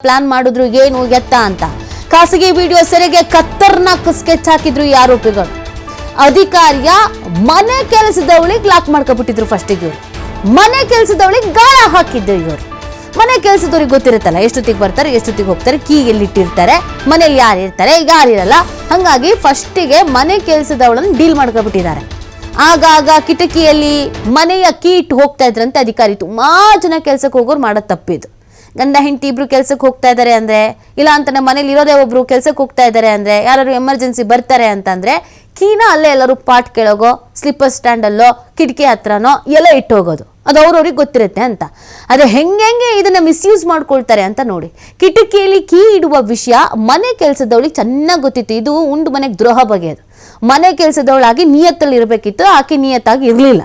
Plan ಮಾಡಿದ್ರು ಏನು ಎತ್ತ ಅಂತ ಖಾಸಗಿ ವಿಡಿಯೋ ಸೆರೆಗೆ ಖತರ್ನಾಕ್ ಸ್ಕೆಚ್ ಹಾಕಿದ್ರು ಈ ಆರೋಪಿಗಳು. ಅಧಿಕಾರಿಯ ಮನೆ ಕೆಲಸದವಳಿಗೆ ಲಾಕ್ ಮಾಡ್ಕೊಬಿಟ್ಟಿದ್ರು. ಫಸ್ಟಿಗೆ ಇವರು ಮನೆ ಕೆಲಸದವಳಿಗೆ ಗಾಳ ಹಾಕಿದ್ರು. ಇವರು ಮನೆ ಕೆಲಸದವ್ರಿಗೆ ಗೊತ್ತಿರುತ್ತಲ್ಲ ಎಷ್ಟೊತ್ತಿಗೆ ಬರ್ತಾರೆ ಎಷ್ಟೊತ್ತಿಗೆ ಹೋಗ್ತಾರೆ, ಕೀ ಎಲ್ಲಿಟ್ಟಿರ್ತಾರೆ, ಮನೇಲಿ ಯಾರು ಇರ್ತಾರೆ ಯಾರಿರಲ್ಲ. ಹಾಗಾಗಿ ಫಸ್ಟಿಗೆ ಮನೆ ಕೆಲಸದವಳನ್ನು ಡೀಲ್ ಮಾಡ್ಕೊಬಿಟ್ಟಿದ್ದಾರೆ. ಆಗಾಗ ಕಿಟಕಿಯಲ್ಲಿ ಮನೆಯ ಕೀ ಇಟ್ಟು ಹೋಗ್ತಾ ಇದ್ರಂತೆ ಅಧಿಕಾರಿ. ತುಂಬಾ ಜನ ಕೆಲ್ಸಕ್ಕೆ ಹೋಗೋರು ಮಾಡೋದು ತಪ್ಪಿದ್ದು. ಗಂಡ ಹೆಂಡತಿ ಇಬ್ರು ಕೆಲ್ಸಕ್ಕೆ ಹೋಗ್ತಾ ಇದ್ದಾರೆ ಅಂದ್ರೆ, ಇಲ್ಲ ಅಂತ ನಮ್ಮ ಮನೇಲಿ ಇರೋದೇ ಒಬ್ರು ಕೆಲ್ಸಕ್ಕೆ ಹೋಗ್ತಾ ಇದ್ದಾರೆ ಅಂದ್ರೆ, ಯಾರು ಎಮರ್ಜೆನ್ಸಿ ಬರ್ತಾರೆ ಅಂತಂದ್ರೆ ಕೀನ ಅಲ್ಲೇ ಎಲ್ಲರೂ ಪಾಟ್ ಕೆಳಗೋ ಸ್ಲಿಪ್ಪರ್ ಸ್ಟ್ಯಾಂಡಲ್ಲೋ ಕಿಟಕಿ ಹತ್ರನೋ ಎಲ್ಲ ಇಟ್ಟು ಹೋಗೋದು. ಅದು ಅವ್ರವ್ರಿಗೆ ಗೊತ್ತಿರುತ್ತೆ ಅಂತ. ಅದು ಹೆಂಗೆ ಇದನ್ನ ಮಿಸ್ಯೂಸ್ ಮಾಡ್ಕೊಳ್ತಾರೆ ಅಂತ ನೋಡಿ. ಕಿಟಕಿಯಲ್ಲಿ ಕೀ ಇಡುವ ವಿಷಯ ಮನೆ ಕೆಲಸದವಳಿಗೆ ಚೆನ್ನಾಗಿ ಗೊತ್ತಿತ್ತು. ಇದು ಉಂಡು ಮನೆಗೆ ದ್ರೋಹ ಬಗೆಯೋದು. ಮನೆ ಕೆಲಸದವಳಾಗಿ ನಿಯತ್ತಲ್ಲಿ ಇರಬೇಕಿತ್ತು, ಆಕೆ ನಿಯತ್ತಾಗಿ ಇರಲಿಲ್ಲ.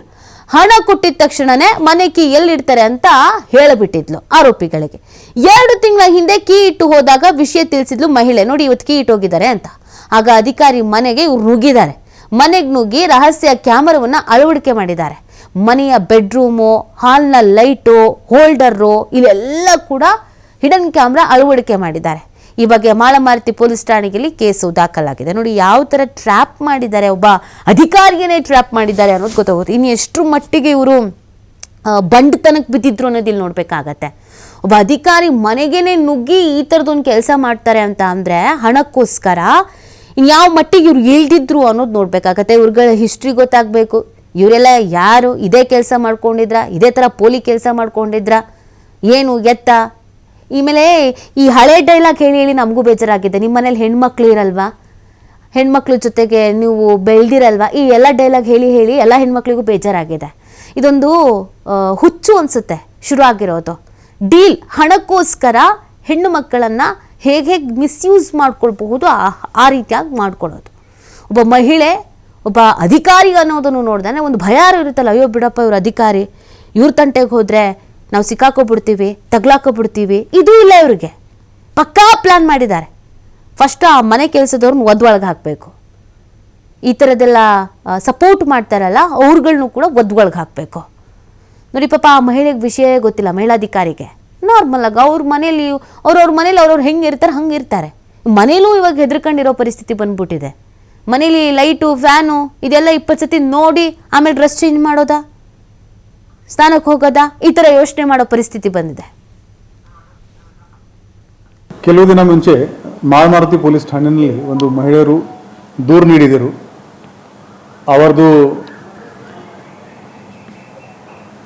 ಹಣ ಕೊಟ್ಟಿದ ತಕ್ಷಣನೇ ಮನೆ ಕೀ ಎಲ್ಲಿಡ್ತಾರೆ ಅಂತ ಹೇಳಿಬಿಟ್ಟಿದ್ಲು ಆರೋಪಿಗಳಿಗೆ. 2 ತಿಂಗಳ ಹಿಂದೆ ಕೀ ಇಟ್ಟು ಹೋದಾಗ ವಿಷಯ ತಿಳಿಸಿದ್ಲು ಮಹಿಳೆ. ನೋಡಿ ಇವತ್ತು ಕೀ ಇಟ್ಟು ಹೋಗಿದ್ದಾರೆ ಅಂತ. ಆಗ ಅಧಿಕಾರಿ ಮನೆಗೆ ಇವ್ರು ನುಗ್ಗಿದ್ದಾರೆ. ಮನೆಗೆ ನುಗ್ಗಿ ರಹಸ್ಯ ಕ್ಯಾಮರಾವನ್ನ ಅಳವಡಿಕೆ ಮಾಡಿದ್ದಾರೆ. ಮನೆಯ ಬೆಡ್ರೂಮು, ಹಾಲ್ನ ಲೈಟು, ಹೋಲ್ಡರು ಇಲ್ಲೆಲ್ಲ ಕೂಡ ಹಿಡನ್ ಕ್ಯಾಮ್ರಾ ಅಳವಡಿಕೆ ಮಾಡಿದ್ದಾರೆ. ಈ ಬಗ್ಗೆ ಮಾಳಮಾರುತಿ ಪೊಲೀಸ್ ಠಾಣೆಯಲ್ಲಿ ಕೇಸು ದಾಖಲಾಗಿದೆ. ನೋಡಿ ಯಾವ ಥರ ಟ್ರ್ಯಾಪ್ ಮಾಡಿದ್ದಾರೆ, ಒಬ್ಬ ಅಧಿಕಾರಿಯನ್ನೇ ಟ್ರ್ಯಾಪ್ ಮಾಡಿದ್ದಾರೆ ಅನ್ನೋದು ಗೊತ್ತಾಗುತ್ತೆ. ಇನ್ನು ಎಷ್ಟರ ಮಟ್ಟಿಗೆ ಇವರು ಬಂಡತನಕ್ಕೆ ಬಿದ್ದಿದ್ರು ಅನ್ನೋದು ಇಲ್ಲಿ ನೋಡ್ಬೇಕಾಗತ್ತೆ. ಒಬ್ಬ ಅಧಿಕಾರಿ ಮನೆಗೇನೆ ನುಗ್ಗಿ ಈ ಥರದೊಂದು ಕೆಲಸ ಮಾಡ್ತಾರೆ ಅಂತ ಅಂದರೆ ಹಣಕ್ಕೋಸ್ಕರ ಇನ್ಯಾವ ಮಟ್ಟಿಗೆ ಇವ್ರು ಇಳ್ದಿದ್ರು ಅನ್ನೋದು ನೋಡ್ಬೇಕಾಗತ್ತೆ. ಇವ್ರಗಳ ಹಿಸ್ಟ್ರಿ ಗೊತ್ತಾಗಬೇಕು. ಇವರೆಲ್ಲ ಯಾರು, ಇದೇ ಕೆಲಸ ಮಾಡ್ಕೊಂಡಿದ್ರ, ಇದೇ ಥರ ಪೋಲಿ ಕೆಲಸ ಮಾಡ್ಕೊಂಡಿದ್ರ, ಏನು ಎತ್ತ. ಆಮೇಲೆ ಈ ಹಳೆ ಡೈಲಾಗ್ ಹೇಳಿ ನಮಗೂ ಬೇಜಾರಾಗಿದೆ. ನಿಮ್ಮ ಮನೇಲಿ ಹೆಣ್ಮಕ್ಳು ಇರಲ್ವಾ, ಹೆಣ್ಮಕ್ಳ ಜೊತೆಗೆ ನೀವು ಬೆಳೆದಿರಲ್ವಾ, ಈ ಎಲ್ಲ ಡೈಲಾಗ್ ಹೇಳಿ ಎಲ್ಲ ಹೆಣ್ಮಕ್ಳಿಗೂ ಬೇಜಾರಾಗಿದೆ. ಇದೊಂದು ಹುಚ್ಚು ಅನಿಸುತ್ತೆ ಶುರು ಆಗಿರೋದು. ಡೀಲ್, ಹಣಕ್ಕೋಸ್ಕರ ಹೆಣ್ಣು ಮಕ್ಕಳನ್ನು ಹೇಗೆ ಮಿಸ್ಯೂಸ್ ಮಾಡ್ಕೊಳ್ಬಹುದು ಆ ರೀತಿಯಾಗಿ ಮಾಡ್ಕೊಳ್ಳೋದು. ಒಬ್ಬ ಮಹಿಳೆ, ಒಬ್ಬ ಅಧಿಕಾರಿ ಅನ್ನೋದನ್ನು ನೋಡ್ದಾನೆ ಒಂದು ಭಯ ಇರುತ್ತಲ್ಲ, ಅಯ್ಯೋ ಬಿಡಪ್ಪ ಇವ್ರ ಅಧಿಕಾರಿ, ಇವ್ರ ತಂಟೆಗೆ ಹೋದರೆ ನಾವು ಸಿಕ್ಕಾಕೊಬಿಡ್ತೀವಿ, ತಗ್ಲಾಕೊಬಿಡ್ತೀವಿ. ಇದು ಇಲ್ಲ ಇವ್ರಿಗೆ. ಪಕ್ಕಾ ಪ್ಲಾನ್ ಮಾಡಿದ್ದಾರೆ. ಫಸ್ಟ್ ಆ ಮನೆ ಕೆಲಸದವ್ರನ್ನ ಒದ್ವೊಳಗೆ ಹಾಕಬೇಕು. ಈ ಥರದ್ದೆಲ್ಲ ಸಪೋರ್ಟ್ ಮಾಡ್ತಾರಲ್ಲ ಅವ್ರುಗಳ್ನು ಕೂಡ ಒದ್ವೊಳಗೆ ಹಾಕಬೇಕು. ನೋಡಿ ಪಾಪ ಆ ಮಹಿಳೆಗೆ ವಿಷಯ ಗೊತ್ತಿಲ್ಲ, ಮಹಿಳಾಧಿಕಾರಿಗೆ. ನಾರ್ಮಲ್ ಆಗಿ ಅವ್ರ ಮನೇಲಿ ಅವ್ರವ್ರು ಹೆಂಗೆ ಇರ್ತಾರೆ ಹಂಗೆ ಇರ್ತಾರೆ. ಮನೇಲೂ ಇವಾಗ ಹೆದರ್ಕೊಂಡಿರೋ ಪರಿಸ್ಥಿತಿ ಬಂದ್ಬಿಟ್ಟಿದೆ. ಮನೇಲಿ ಲೈಟು, ಫ್ಯಾನು ಇದೆಲ್ಲ 20 ಸತಿ ನೋಡಿ ಆಮೇಲೆ ಡ್ರೆಸ್ ಚೇಂಜ್ ಮಾಡೋದಾ, ಸ್ನಾನಕ್ಕೆ ಹೋಗೋದಾ, ಈ ಥರ ಯೋಚನೆ ಮಾಡೋ ಪರಿಸ್ಥಿತಿ ಬಂದಿದೆ. ಕೆಲವು ದಿನ ಮುಂಚೆ ಮಾಳಮಾರುತಿ ಪೊಲೀಸ್ ಠಾಣೆಯಲ್ಲಿ ಒಂದು ಮಹಿಳೆಯರು ದೂರು ನೀಡಿದರು. ಅವರದು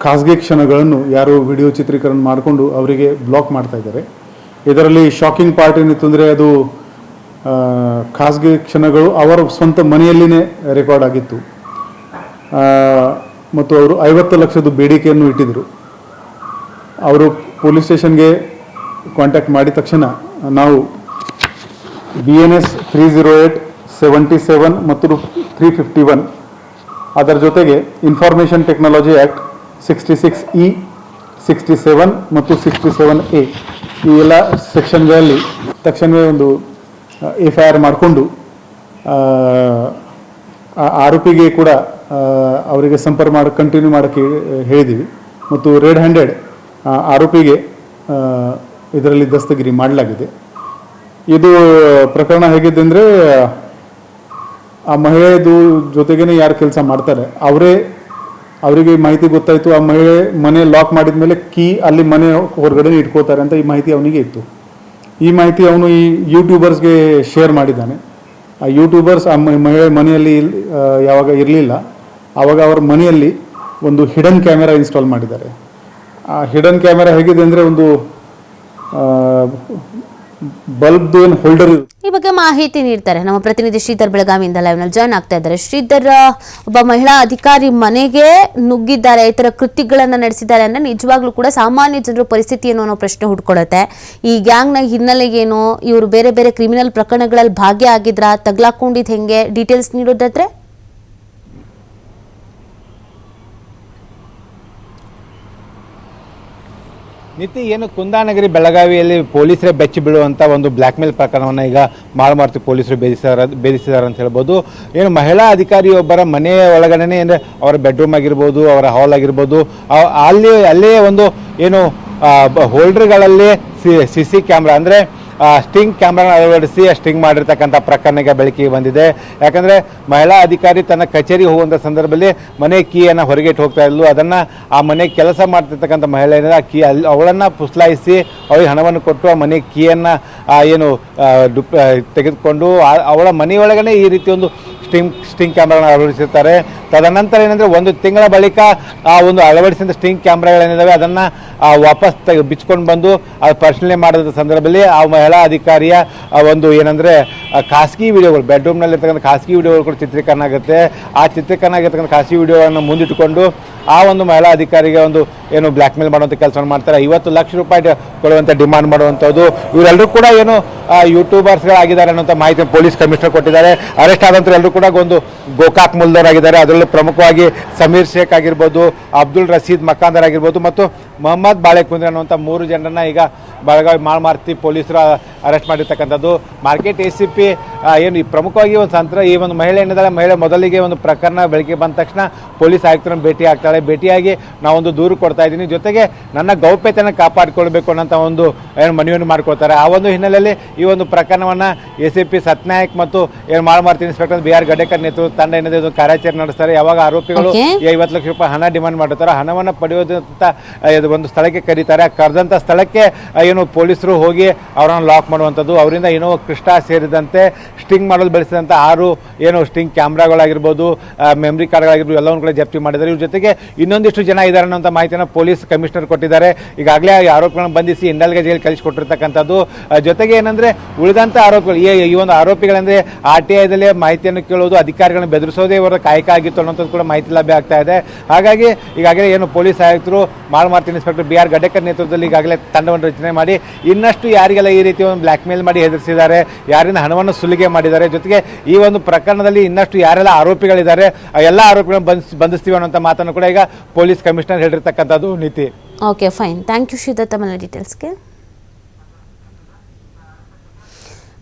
ಖಾಸಗಿ ಕ್ಷಣಗಳನ್ನು ಯಾರು ವಿಡಿಯೋ ಚಿತ್ರೀಕರಣ ಮಾಡಿಕೊಂಡು ಅವರಿಗೆ ಬ್ಲಾಕ್ ಮಾಡ್ತಾ ಇದ್ದಾರೆ. ಇದರಲ್ಲಿ ಶಾಕಿಂಗ್ ಪಾರ್ಟ್ ಏನಿತ್ತು ಅಂದರೆ ಅದು ಖಾಸಗಿ ಕ್ಷಣಗಳು ಅವರ ಸ್ವಂತ ಮನೆಯಲ್ಲಿನೇ ರೆಕಾರ್ಡ್ ಆಗಿತ್ತು. ಮತ್ತು ಅವರು 50 ಲಕ್ಷದ ಬೇಡಿಕೆಯನ್ನು ಇಟ್ಟಿದ್ದರು. ಅವರು ಪೊಲೀಸ್ ಸ್ಟೇಷನ್ಗೆ ಕಾಂಟ್ಯಾಕ್ಟ್ ಮಾಡಿದ ತಕ್ಷಣ ನಾವು BNS 308/77 ಮತ್ತು 351 ಅದರ ಜೊತೆಗೆ ಇನ್ಫಾರ್ಮೇಷನ್ ಟೆಕ್ನಾಲಜಿ ಆ್ಯಕ್ಟ್ 66E, 67 ಮತ್ತು 67A ಈ ಎಲ್ಲ ಸೆಕ್ಷನ್ಗಳಲ್ಲಿ ತಕ್ಷಣವೇ ಒಂದು FIR ಮಾಡಿಕೊಂಡು ಆರೋಪಿಗೆ ಕೂಡ ಅವರಿಗೆ ಸಂಪರ್ಕ ಕಂಟಿನ್ಯೂ ಮಾಡೋಕ್ಕೆ ಹೇಳಿದ್ದೀವಿ. ಮತ್ತು ರೆಡ್ ಹ್ಯಾಂಡೆಡ್ ಆರೋಪಿಗೆ ಇದರಲ್ಲಿ ದಸ್ತಗಿರಿ ಮಾಡಲಾಗಿದೆ. ಇದು ಪ್ರಕರಣ ಹೇಗಿದೆ ಅಂದರೆ, ಆ ಮಹಿಳೆಯದು ಜೊತೆಗೇ ಯಾರು ಕೆಲಸ ಮಾಡ್ತಾರೆ ಅವರಿಗೆ ಮಾಹಿತಿ ಗೊತ್ತಾಯಿತು. ಆ ಮಹಿಳೆ ಮನೆ ಲಾಕ್ ಮಾಡಿದ ಮೇಲೆ ಕೀ ಅಲ್ಲಿ ಮನೆ ಹೊರಗಡೆ ಇಟ್ಕೋತಾರೆ ಅಂತ ಈ ಮಾಹಿತಿ ಅವನಿಗೆ ಇತ್ತು. ಈ ಮಾಹಿತಿ ಅವನು ಈ ಯೂಟ್ಯೂಬರ್ಸ್ಗೆ ಶೇರ್ ಮಾಡಿದ್ದಾನೆ. ಆ ಯೂಟ್ಯೂಬರ್ಸ್ ಆ ಮಹಿಳೆ ಮನೆಯಲ್ಲಿ ಯಾವಾಗ ಇರಲಿಲ್ಲ ಆವಾಗ ಅವ್ರ ಮನೆಯಲ್ಲಿ ಒಂದು ಹಿಡನ್ ಕ್ಯಾಮೆರಾ ಇನ್ಸ್ಟಾಲ್ ಮಾಡಿದ್ದಾರೆ. ಆ ಹಿಡನ್ ಕ್ಯಾಮೆರಾ ಹೇಗಿದೆ ಅಂದರೆ ಒಂದು ಬಲ್ಬ್ದು ಏನು ಹೋಲ್ಡರ್. ಈ ಬಗ್ಗೆ ಮಾಹಿತಿ ನೀಡ್ತಾರೆ ನಮ್ಮ ಪ್ರತಿನಿಧಿ ಶ್ರೀಧರ್ ಬೆಳಗಾವಿಯಿಂದ ಲೈವ್ನಲ್ಲಿ ಜಾಯ್ನ್ ಆಗ್ತಾ ಇದ್ದಾರೆ. ಶ್ರೀಧರ್, ಒಬ್ಬ ಮಹಿಳಾ ಅಧಿಕಾರಿ ಮನೆಗೆ ನುಗ್ಗಿದ್ದಾರೆ, ಈ ಥರ ಕೃತ್ಯಗಳನ್ನು ನಡೆಸಿದ್ದಾರೆ ಅಂದರೆ ನಿಜವಾಗ್ಲೂ ಕೂಡ ಸಾಮಾನ್ಯ ಜನರ ಪರಿಸ್ಥಿತಿ ಏನೋ ಅನ್ನೋ ಪ್ರಶ್ನೆ ಹುಡ್ಕೊಳುತ್ತೆ. ಈ ಗ್ಯಾಂಗ್ನ ಹಿನ್ನೆಲೆ ಏನು, ಇವರು ಬೇರೆ ಬೇರೆ ಕ್ರಿಮಿನಲ್ ಪ್ರಕರಣಗಳಲ್ಲಿ ಭಾಗಿಯಾಗಿದ್ರಾ, ತಗ್ಲಾಕೊಂಡಿದ್ದು ಹೆಂಗೆ, ಡೀಟೇಲ್ಸ್ ನೀಡೋದಾದ್ರೆ? ನಿತಿ, ಏನು ಕುಂದಾನಗರಿ ಬೆಳಗಾವಿಯಲ್ಲಿ ಪೊಲೀಸರೇ ಬೆಚ್ಚಿ ಬೀಳುವಂಥ ಒಂದು ಬ್ಲ್ಯಾಕ್ ಮೇಲ್ ಪ್ರಕರಣವನ್ನು ಈಗ ಮಾಳಮಾರುತಿ ಪೊಲೀಸರು ಭೇದಿಸಿದ್ದಾರೆ ಅಂತ ಹೇಳ್ಬೋದು. ಏನು ಮಹಿಳಾ ಅಧಿಕಾರಿಯೊಬ್ಬರ ಮನೆಯ ಒಳಗಡೆ ಅಂದರೆ ಅವರ ಬೆಡ್ರೂಮ್ ಆಗಿರ್ಬೋದು, ಅವರ ಹಾಲ್ ಆಗಿರ್ಬೋದು, ಅಲ್ಲೇ ಒಂದು ಏನು ಹೋಲ್ಡರ್ಗಳಲ್ಲಿ ಸಿ ಕ್ಯಾಮ್ರಾ ಅಂದರೆ ಸ್ಟಿಂಗ್ ಕ್ಯಾಮ್ರಾನ ಅಳವಡಿಸಿ ಸ್ಟಿಂಗ್ ಮಾಡಿರ್ತಕ್ಕಂಥ ಪ್ರಕರಣಕ್ಕೆ ಬೆಳಕಿಗೆ ಬಂದಿದೆ. ಯಾಕಂದರೆ ಮಹಿಳಾ ಅಧಿಕಾರಿ ತನ್ನ ಕಚೇರಿಗೆ ಹೋಗುವಂಥ ಸಂದರ್ಭದಲ್ಲಿ ಮನೆ ಕೀಯನ್ನು ಹೊರಗೆ ಇಟ್ಟು ಹೋಗ್ತಾ ಇದ್ಲು. ಅದನ್ನು ಆ ಮನೆ ಕೆಲಸ ಮಾಡ್ತಿರ್ತಕ್ಕಂಥ ಮಹಿಳೆ ಏನಿದೆ ಆ ಕೀ ಅವಳನ್ನು ಪುಸ್ಲಾಯಿಸಿ ಅವಳಿಗೆ ಹಣವನ್ನು ಕೊಟ್ಟು ಆ ಮನೆ ಕೀಯನ್ನು ತೆಗೆದುಕೊಂಡು ಅವಳ ಮನೆಯೊಳಗಡೆ ಈ ರೀತಿ ಒಂದು ಸ್ಟಿಂಗ್ ಕ್ಯಾಮ್ರಾಗಳನ್ನು ಅಳವಡಿಸಿರ್ತಾರೆ. ತದನಂತರ ಏನಂದರೆ 1 ತಿಂಗಳ ಬಳಿಕ ಆ ಒಂದು ಅಳವಡಿಸಿದ ಸ್ಟಿಂಗ್ ಕ್ಯಾಮ್ರಾಗಳೇನಿದ್ದಾವೆ ಅದನ್ನು ವಾಪಸ್ ಬಿಚ್ಕೊಂಡು ಬಂದು ಅದು ಪರಿಶೀಲನೆ ಮಾಡಿದ ಸಂದರ್ಭದಲ್ಲಿ ಆ ಮಹಿಳಾ ಅಧಿಕಾರಿಯ ಒಂದು ಏನಂದರೆ ಖಾಸಗಿ ವಿಡಿಯೋಗಳು ಬೆಡ್ರೂಮ್ನಲ್ಲಿರ್ತಕ್ಕಂಥ ಖಾಸಗಿ ವಿಡಿಯೋಗಳು ಕೂಡ ಚಿತ್ರೀಕರಣ ಆಗುತ್ತೆ. ಆ ಚಿತ್ರೀಕರಣ ಆಗಿರ್ತಕ್ಕಂಥ ಖಾಸಗಿ ವಿಡಿಯೋವನ್ನು ಮುಂದಿಟ್ಟುಕೊಂಡು ಆ ಒಂದು ಮಹಿಳಾ ಅಧಿಕಾರಿಗೆ ಒಂದು ಏನು ಬ್ಲ್ಯಾಕ್ ಮೇಲ್ ಮಾಡುವಂಥ ಕೆಲಸವನ್ನು ಮಾಡ್ತಾರೆ. 50 ಲಕ್ಷ ರೂಪಾಯಿ ಕೊಡುವಂಥ ಡಿಮಾಂಡ್ ಮಾಡುವಂಥದ್ದು. ಇವರೆಲ್ಲರೂ ಕೂಡ ಏನು ಯೂಟ್ಯೂಬರ್ಸ್ಗಳಾಗಿದ್ದಾರೆ ಅನ್ನೋಂಥ ಮಾಹಿತಿ ಪೊಲೀಸ್ ಕಮಿಷನರ್ ಕೊಟ್ಟಿದ್ದಾರೆ. ಅರೆಸ್ಟ್ ಆದಂಥ ಎಲ್ಲರೂ ಕೂಡ ಒಂದು ಗೋಕಾಕ್ ಮೂಲದವರಾಗಿದ್ದಾರೆ. ಅದರಲ್ಲೂ ಪ್ರಮುಖವಾಗಿ ಸಮೀರ್ ಶೇಖ್ ಆಗಿರ್ಬೋದು, ಅಬ್ದುಲ್ ರಶೀದ್ ಮಕಾಂದರ್ ಆಗಿರ್ಬೋದು ಮತ್ತು ಮೊಹಮ್ಮದ್ ಬಾಳೆಕುಂದ್ರಿ ಅನ್ನುವಂಥ 3 ಜನರನ್ನ ಈಗ ಬೆಳಗಾವಿ ಮಾಳ್ಮಾರ್ತಿ ಪೊಲೀಸರು ಅರೆಸ್ಟ್ ಮಾಡಿರ್ತಕ್ಕಂಥದ್ದು. ಮಾರ್ಕೆಟ್ ACP ಏನು ಪ್ರಮುಖವಾಗಿ ಈ ಒಂದು ಮಹಿಳೆ ಏನಿದ್ದಾಳೆ, ಮಹಿಳೆ ಮೊದಲಿಗೆ ಒಂದು ಪ್ರಕರಣ ಬೆಳಕಿಗೆ ಬಂದ ತಕ್ಷಣ ಪೊಲೀಸ್ ಆಯುಕ್ತರನ್ನು ಭೇಟಿ ಆಗ್ತಾಳೆ. ಭೇಟಿಯಾಗಿ ನಾವೊಂದು ದೂರು ಕೊಡ್ತಾ ಇದ್ದೀನಿ, ಜೊತೆಗೆ ನನ್ನ ಗೌಪ್ಯತೆಯನ್ನು ಕಾಪಾಡಿಕೊಳ್ಬೇಕು ಅನ್ನೋಂಥ ಒಂದು ಏನು ಮನವಿಯನ್ನು ಮಾಡ್ಕೊಳ್ತಾರೆ. ಆ ಒಂದು ಹಿನ್ನೆಲೆಯಲ್ಲಿ ಈ ಒಂದು ಪ್ರಕರಣವನ್ನು ACP ಸತ್ನಾಯಕ್ ಮತ್ತು ಏನು ಮಾಳ್ಮಾರ್ತಿ ಇನ್ಸ್ಪೆಕ್ಟರ್ BR ಗಡೇಕರ್ ನೇತೃತ್ವದ ತಂಡ ಏನಿದೆ ಇದು ಕಾರ್ಯಾಚರಣೆ ನಡೆಸ್ತಾರೆ. ಯಾವಾಗ ಆರೋಪಿಗಳು 50 ಲಕ್ಷ ರೂಪಾಯಿ ಹಣ ಡಿಮಾಂಡ್ ಮಾಡಿರ್ತಾರೆ, ಹಣವನ್ನು ಪಡೆಯೋದಂತ ಒಂದು ಸ್ಥಳಕ್ಕೆ ಕರೀತಾರೆ. ಕರೆದಂಥ ಸ್ಥಳಕ್ಕೆ ಏನು ಪೊಲೀಸರು ಹೋಗಿ ಅವರನ್ನು ಲಾಕ್ ಮಾಡುವಂಥದ್ದು. ಅವರಿಂದ ಏನೋ ಕೃಷ್ಣ ಸೇರಿದಂತೆ ಸ್ಟಿಂಗ್ ಮಾಡಲು ಬೆಳೆಸಿದಂಥ 6 ಏನು ಸ್ಟಿಂಗ್ ಕ್ಯಾಮ್ರಾಗಳಾಗಿರ್ಬೋದು, ಮೆಮರಿ ಕಾರ್ಡ್ಗಳಾಗಿರ್ಬೋದು ಎಲ್ಲವನ್ನು ಕೂಡ ಜಪ್ತಿ ಮಾಡಿದ್ದಾರೆ. ಇವ್ರ ಜೊತೆಗೆ ಇನ್ನೊಂದಿಷ್ಟು ಜನ ಇದ್ದಾರೆ ಅನ್ನೋಂಥ ಮಾಹಿತಿಯನ್ನು ಪೊಲೀಸ್ ಕಮಿಷನರ್ ಕೊಟ್ಟಿದ್ದಾರೆ. ಈಗಾಗಲೇ ಆರೋಪಿಗಳನ್ನು ಬಂಧಿಸಿ ಇಂಡಲ್ಗೆ ಜೈಲು ಕಳಿಸಿಕೊಟ್ಟಿರ್ತಕ್ಕಂಥದ್ದು. ಜೊತೆಗೆ ಏನಂದರೆ ಉಳಿದಂಥ ಆರೋಪಿಗಳು ಈ ಒಂದು ಆರೋಪಿಗಳಂದರೆ RTIದಲ್ಲಿ ಮಾಹಿತಿಯನ್ನು ಕೇಳೋದು, ಅಧಿಕಾರಿಗಳನ್ನು ಬೆದರಿಸೋದೇ ಇವರ ಕಾಯಕ ಆಗಿತ್ತು ಅನ್ನೋಂಥದ್ದು ಕೂಡ ಮಾಹಿತಿ ಲಭ್ಯ ಆಗ್ತಾ ಇದೆ. ಹಾಗಾಗಿ ಈಗಾಗಲೇ ಏನು ಪೊಲೀಸ್ ಆಯುಕ್ತರು ಮಾಳ್ಮಾರ್ತಿ ಇನ್ಸ್ಪೆಕ್ಟರ್ BR ಗಡೇಕರ್ ನೇತೃತ್ವದಲ್ಲಿ ಈಗಾಗಲೇ ತಂಡವನ್ನು ರಚನೆ ಮಾಡಿ ಇನ್ನಷ್ಟು ಯಾರಿಗೆಲ್ಲ ಈ ರೀತಿ ಒಂದು ಬ್ಲ್ಯಾಕ್ ಮೇಲ್ ಮಾಡಿ ಹೆದರಿಸಿದ್ದಾರೆ, ಯಾರಿಂದ ಹಣವನ್ನು ಸುಲಿಗೆ ಮಾಡಿದ್ದಾರೆ, ಜೊತೆಗೆ ಈ ಒಂದು ಪ್ರಕರಣದಲ್ಲಿ ಇನ್ನಷ್ಟು ಯಾರೆಲ್ಲ ಆರೋಪಿಗಳಿದ್ದಾರೆ ಆ ಎಲ್ಲ ಆರೋಪಿಗಳನ್ನು ಬಂಧಿಸ್ತೀವಿ ಅನ್ನೋಂಥ ಮಾತನ್ನು ಕೂಡ ಈಗ ಪೊಲೀಸ್ ಕಮಿಷನರ್ ಹೇಳಿರ್ತಕ್ಕಂಥದ್ದು ನೀತಿ. Okay fine, thank you Sridatta. ಡೀಟೇಲ್ಸ್ಗೆ